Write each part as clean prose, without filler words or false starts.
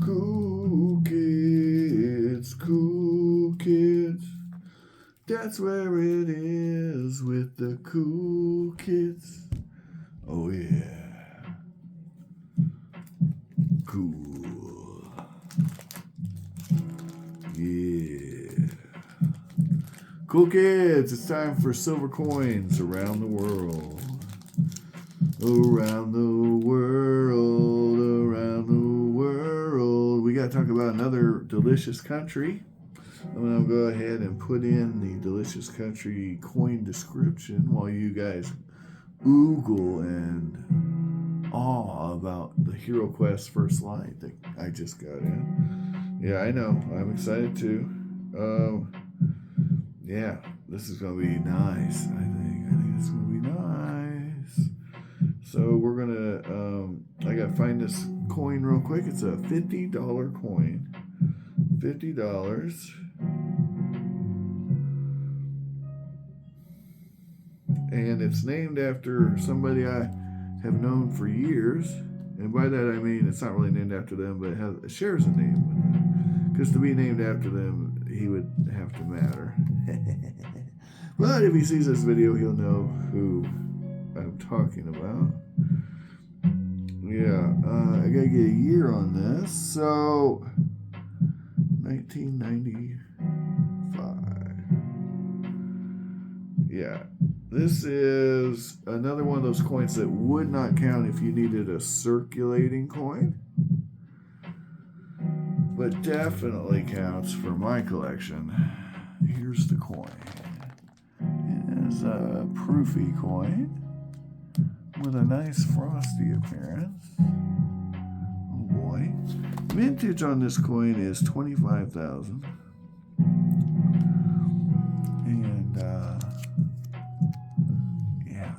Cool kids, cool kids. That's where it is with the cool kids. Oh yeah. Cool. Yeah. Cool kids, it's time for silver coins around the world. Around the world, around the world. We got to talk about another delicious country. I'm going to go ahead and put in the delicious country coin description while you guys oogle and awe about the Hero Quest First Light that I just got in. Yeah, I know. I'm excited too. Yeah, this is going to be nice, I think it's going to be nice. So we're going to, I got to find this coin real quick. It's a $50 coin. $50. And it's named after somebody I have known for years. And by that I mean it's not really named after them, but it shares a name with them. Because to be named after them, he would have to matter. But if he sees this video, he'll know who I'm talking about. Yeah, I gotta get a year on this. So, 1995. Yeah. This is another one of those coins that would not count if you needed a circulating coin, but definitely counts for my collection. Here's the coin. It is a proofy coin with a nice frosty appearance. Oh boy. Vintage on this coin is 25,000.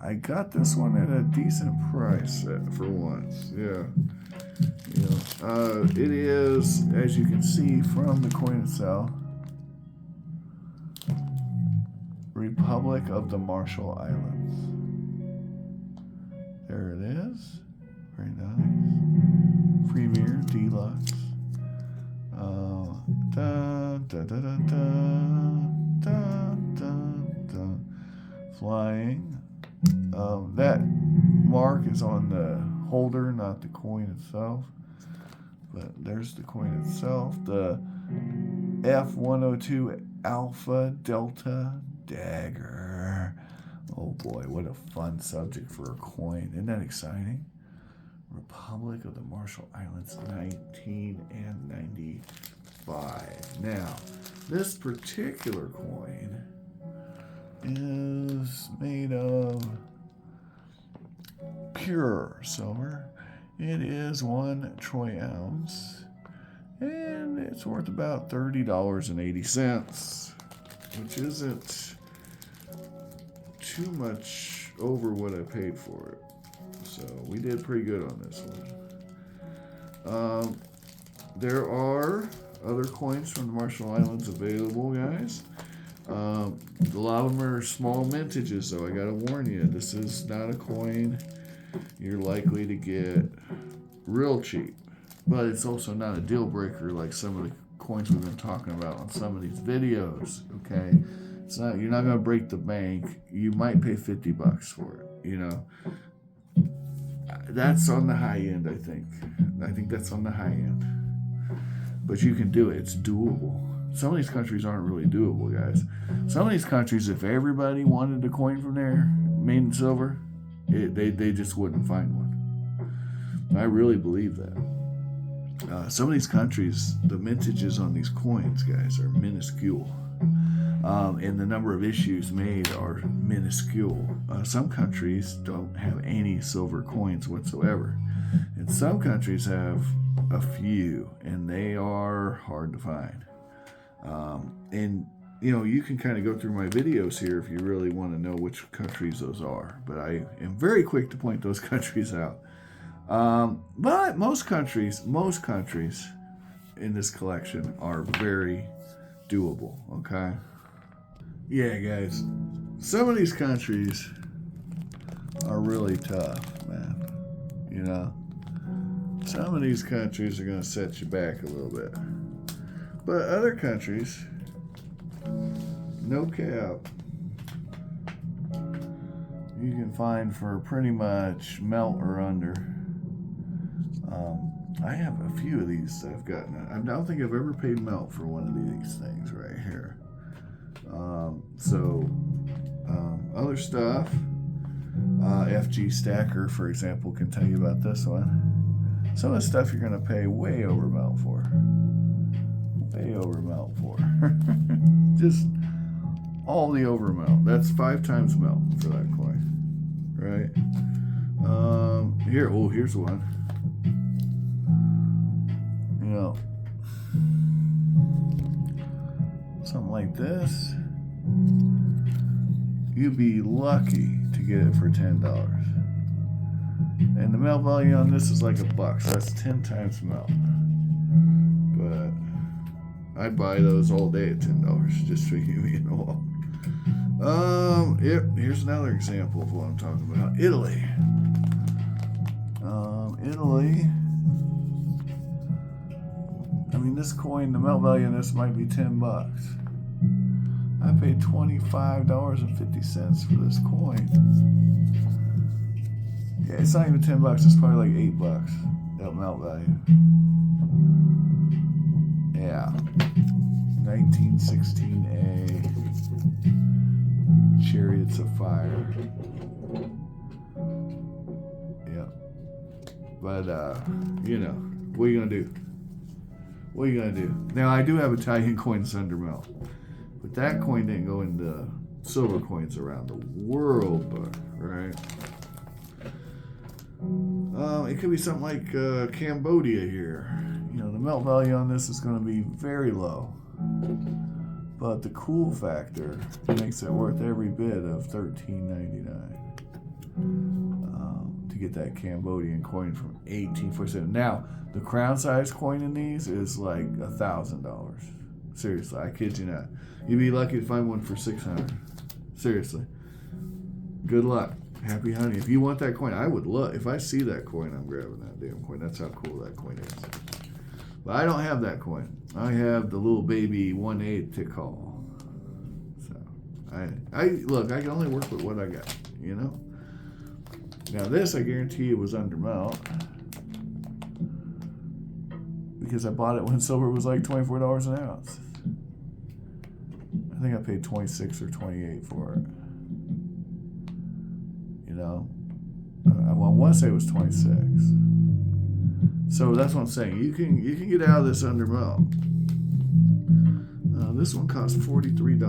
I got this one at a decent price for once. Yeah. It is, as you can see from the coin itself, Republic of the Marshall Islands. There it is. Very nice. Premier Deluxe. Dun, dun, dun, dun, dun, dun, dun. Flying. That mark is on the holder, not the coin itself. But there's the coin itself. The F102 Alpha Delta Dagger. Oh boy, what a fun subject for a coin. Isn't that exciting? Republic of the Marshall Islands, 1995. Now, this particular coin is made of pure silver. It is 1 troy ounce, and it's worth about $30.80, which isn't too much over what I paid for it. So we did pretty good on this one. There are other coins from the Marshall Islands available, guys. A lot of them are small mintages, though. I gotta warn you, this is not a coin you're likely to get real cheap. But it's also not a deal breaker like some of the coins we've been talking about on some of these videos. Okay, it's not. You're not gonna break the bank. You might pay $50 for it. That's on the high end. I think that's on the high end. But you can do it. It's doable. Some of these countries aren't really doable, guys. Some of these countries, if everybody wanted a coin from there, made in silver, they just wouldn't find one. I really believe that. Some of these countries, the mintages on these coins, guys, are minuscule. And the number of issues made are minuscule. Some countries don't have any silver coins whatsoever. And some countries have a few, and they are hard to find. And you can kind of go through my videos here if you really want to know which countries those are. But I am very quick to point those countries out. But most countries in this collection are very doable, okay? Yeah, guys, some of these countries are really tough, man. Some of these countries are going to set you back a little bit. But other countries, no cap, you can find for pretty much melt or under. I have a few of these that I've gotten. I don't think I've ever paid melt for one of these things right here. Other stuff, FG Stacker, for example, can tell you about this one. Some of the stuff you're going to pay way over melt for. Way over melt for. Just all the over melt. That's 5 times melt for that coin. Right? Here's one. You know, something like this, you'd be lucky to get it for $10. And the melt value on this is like $1, so that's 10 times melt. But I'd buy those all day at $10 just for you know. Here's another example of what I'm talking about. Italy. Italy. I mean, this coin, the melt value on this might be $10. I paid $25.50 for this coin. Yeah, it's not even $10. It's probably like $8. That melt value. Yeah. 1916A. Chariots of Fire. Yeah. But, you know, what are you going to do? What are you going to do? Now, I do have Italian coins under melt. But that coin didn't go into silver coins around the world, but, right? It could be something like Cambodia here. You know, the melt value on this is going to be very low. But the cool factor makes it worth every bit of $13.99 to get that Cambodian coin from 1847. Now, the crown size coin in these is like $1,000. Seriously, I kid you not. You'd be lucky to find one for $600. Seriously. Good luck. Happy hunting. If you want that coin, I would love. If I see that coin, I'm grabbing that damn coin. That's how cool that coin is. But I don't have that coin. I have the little baby 1/8 Tikal. So look. I can only work with what I got. You know. Now this, I guarantee it was under melt because I bought it when silver was like $24 an ounce. I think I paid 26 or 28 for it. You know, I want to say it was 26. So that's what I'm saying. You can get out of this under melt. This one cost $43,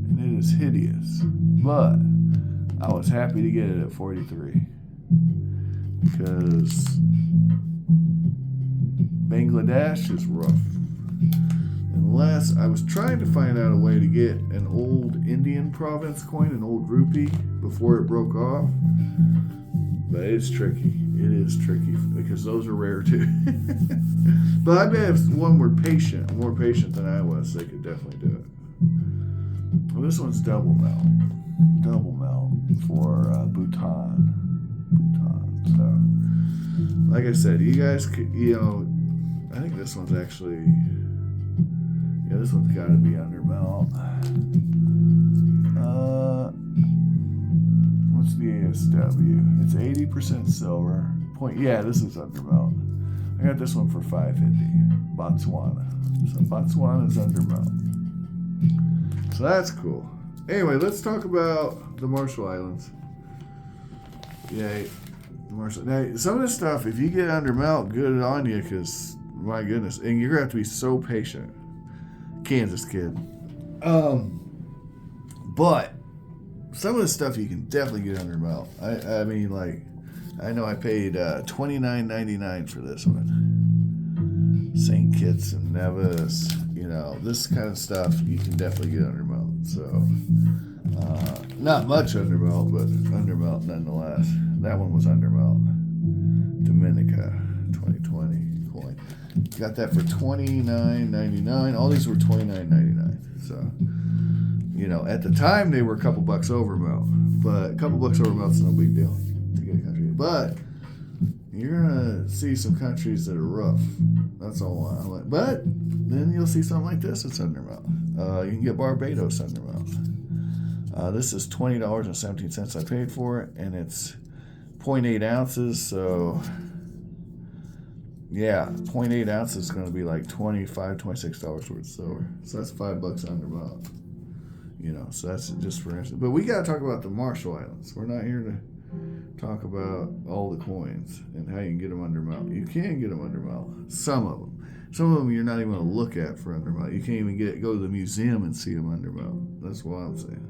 and it is hideous. But I was happy to get it at $43 because Bangladesh is rough. Unless I was trying to find out a way to get an old Indian province coin, an old rupee, before it broke off. But it's tricky. It is tricky because those are rare too. But I bet if one were more patient than I was, they could definitely do it. Well, this one's double melt for Bhutan. So, like I said, you guys could, you know, I think this one's actually. Yeah, this one's got to be under melt. What's the ASW? It's 80% silver. Yeah, this is under melt. I got this one for $5.50. Botswana. So Botswana is under melt. So that's cool. Anyway, let's talk about the Marshall Islands. Yay. Marshall. Now, some of this stuff, if you get under melt, good on you, because, my goodness, and you're going to have to be so patient. Kansas kid. But some of the stuff you can definitely get under melt. I mean, like, I know I paid $29.99 for this one. St. Kitts and Nevis, you know, this kind of stuff you can definitely get under melt. So, not much under melt, but under melt nonetheless. That one was under melt. Dominica 2020 coin. Got that for $29.99. All these were $29.99. So, you know, at the time they were a couple bucks over melt, but a couple bucks over melt's no big deal to get a country. But you're gonna see some countries that are rough. That's all I like. But then you'll see something like this that's under your mouth. You can get Barbados under your mouth. This is $20.17 I paid for it, and it's 0.8 ounces. So yeah, 0.8 ounces is going to be like $25, $26 worth of silver. So that's $5 under your mouth. You know, so that's just for instance. But we got to talk about the Marshall Islands. We're not here to talk about all the coins and how you can get them under mount. You can get them under mount. Some of them you're not even going to look at for under mount. You can't even go to the museum and see them under mount. That's what I'm saying.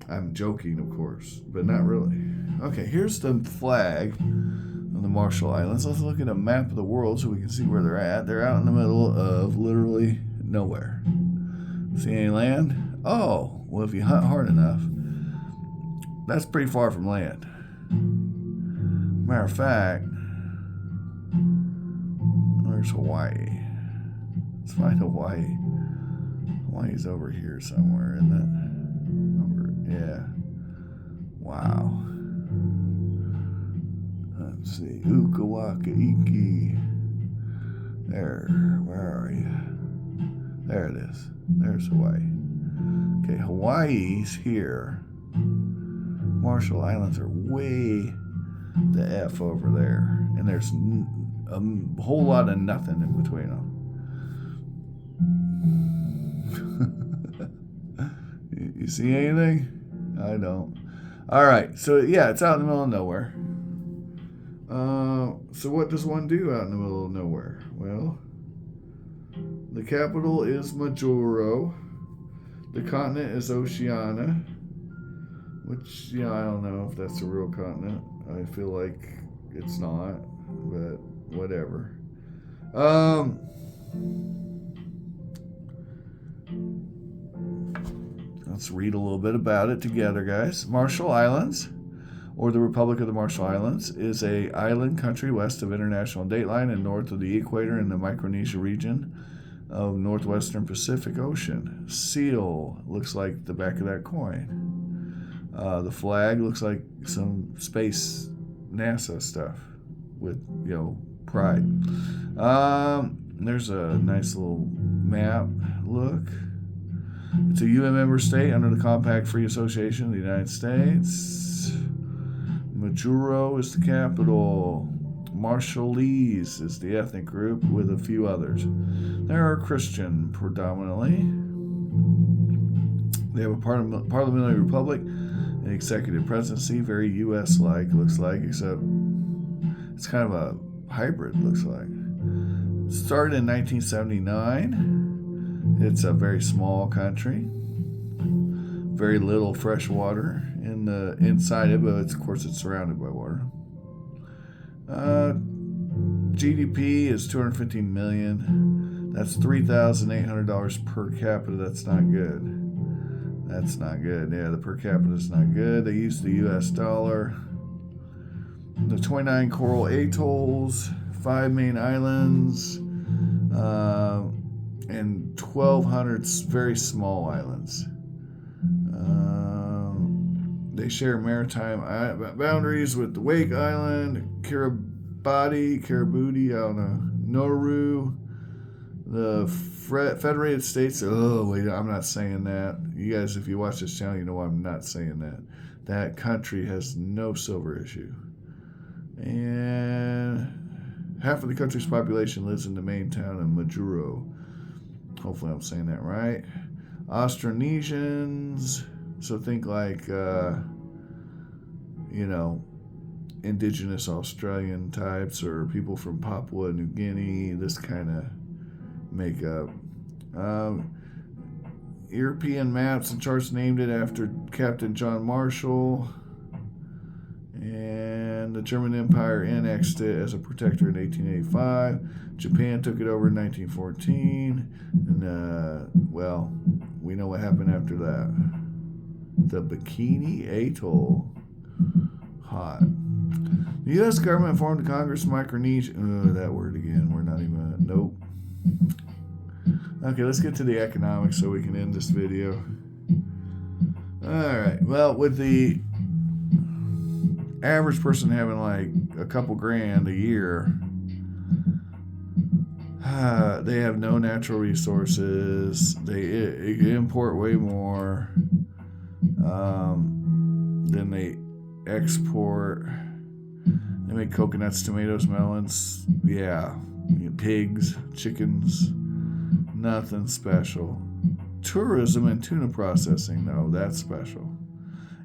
I'm joking, of course, but not really. Okay, here's the flag of the Marshall Islands. Let's look at a map of the world so we can see where they're at. They're out in the middle of literally nowhere. See any land? Oh, well, if you hunt hard enough, that's pretty far from land. Matter of fact, there's Hawaii. Let's find Hawaii. Hawaii's over here somewhere, isn't it? Yeah. Wow. Let's see. Ukawaka Iki. There. Where are you? There it is. There's Hawaii. Okay, Hawaii's here. Marshall Islands are way the F over there. And there's a whole lot of nothing in between them. You see anything? I don't. All right, so yeah, it's out in the middle of nowhere. So what does one do out in the middle of nowhere? Well, the capital is Majuro. The continent is Oceania, which, I don't know if that's a real continent. I feel like it's not, but whatever. Let's read a little bit about it together, guys. Marshall Islands, or the Republic of the Marshall Islands, is a island country west of International Dateline and north of the equator in the Micronesia region of northwestern Pacific Ocean. Seal looks like the back of that coin. The flag looks like some space NASA stuff with, pride. There's a nice little map. Look. It's a UN member state under the Compact Free Association of the United States. Majuro is the capital. Marshallese is the ethnic group with a few others. They are Christian predominantly. They have a parliamentary republic, an executive presidency, very U.S.-like, looks like, except it's kind of a hybrid, looks like. It started in 1979. It's a very small country. Very little fresh water inside it, but of course it's surrounded by water. GDP is $215 million. That's $3,800 per capita. That's not good. That's not good. Yeah, the per capita is not good. They use the U.S. dollar. The 29 coral atolls, 5 main islands, and 1,200 very small islands. They share maritime boundaries with the Wake Island, Kiribati, I don't know, Nauru, the Federated States. Oh, wait, I'm not saying that. You guys, if you watch this channel, you know I'm not saying that. That country has no silver issue. And half of the country's population lives in the main town of Majuro. Hopefully I'm saying that right. Austronesians, so think like, indigenous Australian types or people from Papua New Guinea, this kind of makeup. European maps and charts named it after Captain John Marshall. And the German Empire annexed it as a protector in 1885. Japan took it over in 1914. And, we know what happened after that. The Bikini Atoll. Hot. The U.S. government formed a Congress of Micronesia. That word again. We're not even... Nope. Okay, let's get to the economics so we can end this video. All right. Well, with the average person having like a couple grand a year, they have no natural resources. They import way more than they export. They make coconuts, tomatoes, melons. Yeah, pigs, chickens. Nothing special. Tourism and tuna processing, though, that's special.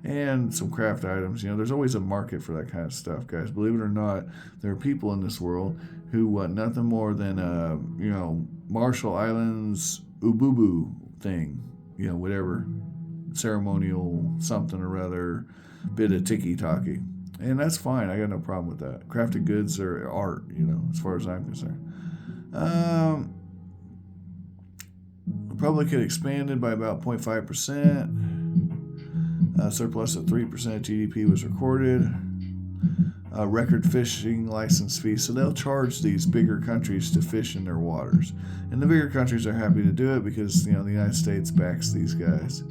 And some craft items. There's always a market for that kind of stuff, guys. Believe it or not, there are people in this world who want nothing more than Marshall Islands ububu thing. Whatever. Ceremonial something or other, bit of tiki-taki. And that's fine. I got no problem with that. Crafted goods are art, as far as I'm concerned. Republic had expanded by about 0.5%. Surplus of 3% of GDP was recorded. Record fishing license fees. So they'll charge these bigger countries to fish in their waters. And the bigger countries are happy to do it because, the United States backs these guys.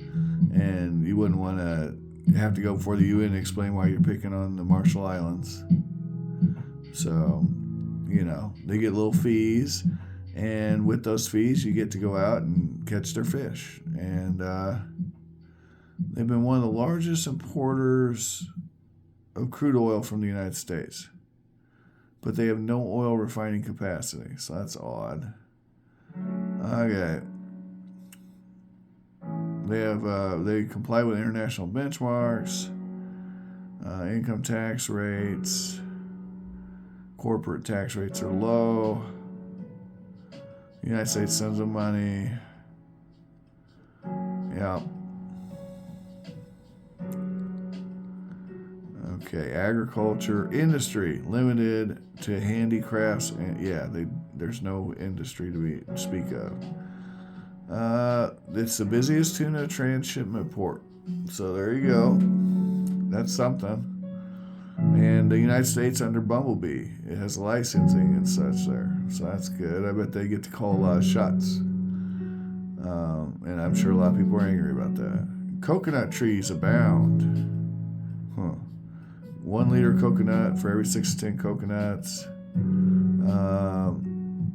And you wouldn't want to have to go before the UN and explain why you're picking on the Marshall Islands. So, they get little fees. And with those fees, you get to go out and catch their fish. And they've been one of the largest importers of crude oil from the United States. But they have no oil refining capacity, so that's odd. Okay. They comply with international benchmarks, income tax rates, corporate tax rates are low. The United States sends them money. Yeah. Okay, agriculture, industry, limited to handicrafts. And there's no industry to speak of. It's the busiest tuna transshipment port. So there you go. That's something. And the United States under Bumblebee, it has licensing and such there. So that's good. I bet they get to call a lot of shots. And I'm sure a lot of people are angry about that. Coconut trees abound. 1 liter coconut for every 6 to 10 coconuts.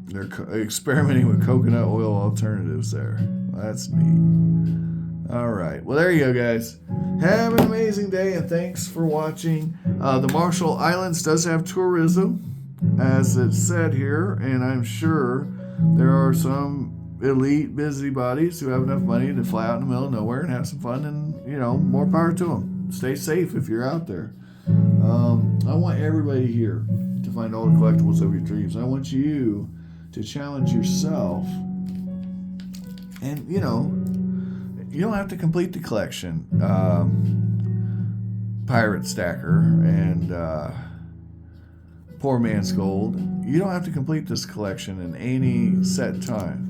They're experimenting with coconut oil alternatives there. That's neat. All right. Well, there you go, guys. Have an amazing day, and thanks for watching. The Marshall Islands does have tourism, as it's said here, and I'm sure there are some elite busybodies who have enough money to fly out in the middle of nowhere and have some fun, and, more power to them. Stay safe if you're out there. I want everybody here to find all the collectibles of your dreams. I want you to challenge yourself, and you don't have to complete the collection. Pirate Stacker and Poor Man's Gold. You don't have to complete this collection in any set time.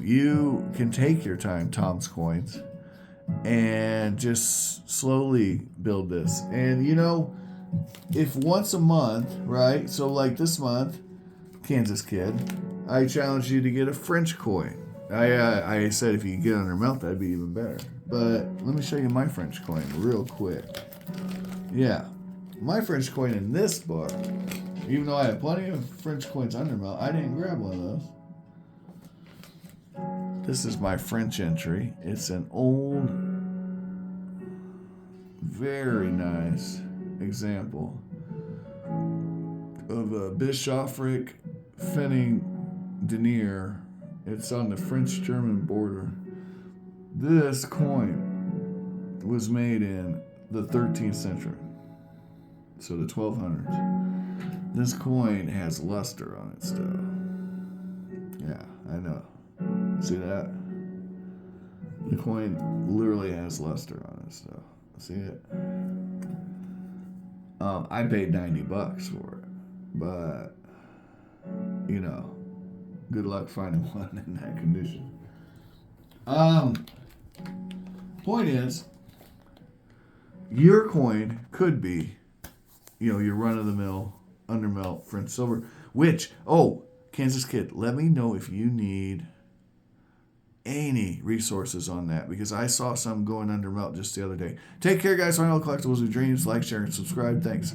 You can take your time, Tom's Coins, and just slowly build this. And if once a month, right? So like this month, Kansas Kid, I challenge you to get a French coin. I said if you could get under melt, that'd be even better. But let me show you my French coin real quick. Yeah, my French coin in this book, even though I have plenty of French coins under melt, I didn't grab one of those. This is my French entry. It's an old, very nice example of a Bischoffric Fenning Denier. It's on the French-German border. This coin was made in the 13th century, so the 1200s. This coin has luster on it still. Yeah, I know. See that? The coin literally has luster on it still. See it? I paid $90 for it, but good luck finding one in that condition. Point is, your coin could be, your run-of-the-mill undermelt French silver. Which, Kansas Kid, let me know if you need any resources on that because I saw some going under melt just the other day. Take care, guys. Final Collectibles of Dreams. Like, share, and subscribe. Thanks.